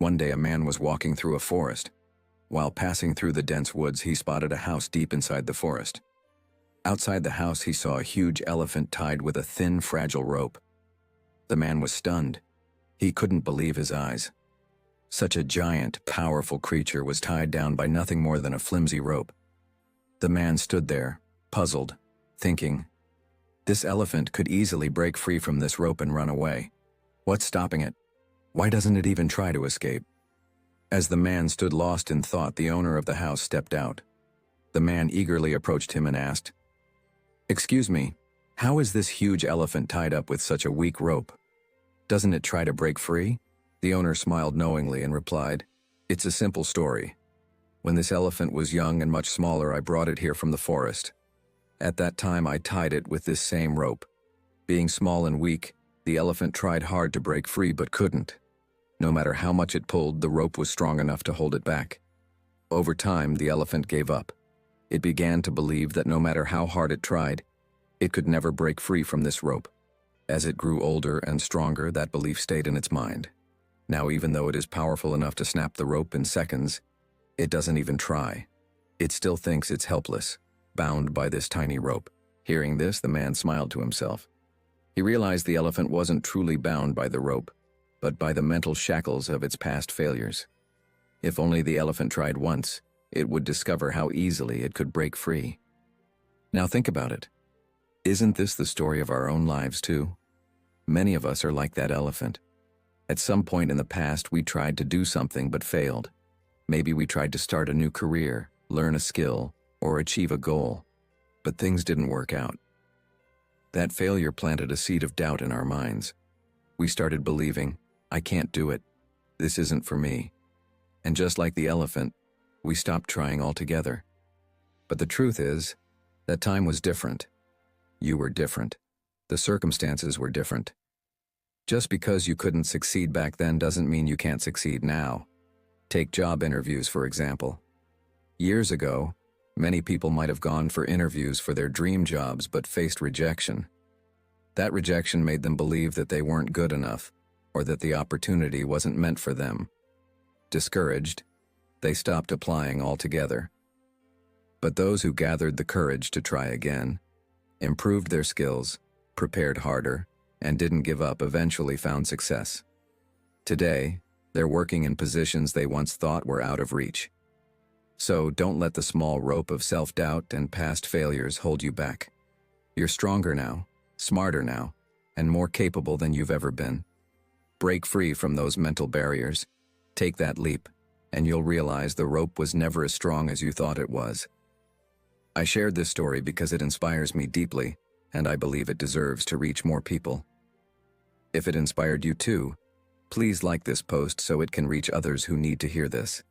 One day a man was walking through a forest. While passing through the dense woods, he spotted a house deep inside the forest. Outside the house, he saw a huge elephant tied with a thin, fragile rope. The man was stunned. He couldn't believe his eyes. Such a giant, powerful creature was tied down by nothing more than a flimsy rope. The man stood there, puzzled, thinking, "This elephant could easily break free from this rope and run away. What's stopping it? Why doesn't it even try to escape?" As the man stood lost in thought, the owner of the house stepped out. The man eagerly approached him and asked, "Excuse me, how is this huge elephant tied up with such a weak rope? Doesn't it try to break free?" The owner smiled knowingly and replied, "It's a simple story. When this elephant was young and much smaller, I brought it here from the forest. At that time, I tied it with this same rope. Being small and weak, the elephant tried hard to break free but couldn't. No matter how much it pulled, the rope was strong enough to hold it back. Over time, the elephant gave up. It began to believe that no matter how hard it tried, it could never break free from this rope. As it grew older and stronger, that belief stayed in its mind. Now, even though it is powerful enough to snap the rope in seconds, it doesn't even try. It still thinks it's helpless, bound by this tiny rope." Hearing this, the man smiled to himself. He realized the elephant wasn't truly bound by the rope, but by the mental shackles of its past failures. If only the elephant tried once, it would discover how easily it could break free. Now think about it. Isn't this the story of our own lives too? Many of us are like that elephant. At some point in the past, we tried to do something but failed. Maybe we tried to start a new career, learn a skill, or achieve a goal, but things didn't work out. That failure planted a seed of doubt in our minds. We started believing, "I can't do it. This isn't for me." And just like the elephant, we stopped trying altogether. But the truth is, that time was different. You were different. The circumstances were different. Just because you couldn't succeed back then doesn't mean you can't succeed now. Take job interviews, for example. Years ago, many people might have gone for interviews for their dream jobs but faced rejection. That rejection made them believe that they weren't good enough, or that the opportunity wasn't meant for them. Discouraged, they stopped applying altogether. But those who gathered the courage to try again, improved their skills, prepared harder, and didn't give up eventually found success. Today, they're working in positions they once thought were out of reach. So don't let the small rope of self-doubt and past failures hold you back. You're stronger now, smarter now, and more capable than you've ever been. Break free from those mental barriers. Take that leap, and you'll realize the rope was never as strong as you thought it was. I shared this story because it inspires me deeply, and I believe it deserves to reach more people. If it inspired you too, please like this post so it can reach others who need to hear this.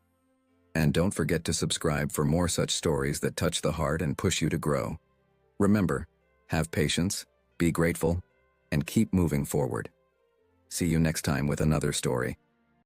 And don't forget to subscribe for more such stories that touch the heart and push you to grow. Remember, have patience, be grateful, and keep moving forward. See you next time with another story.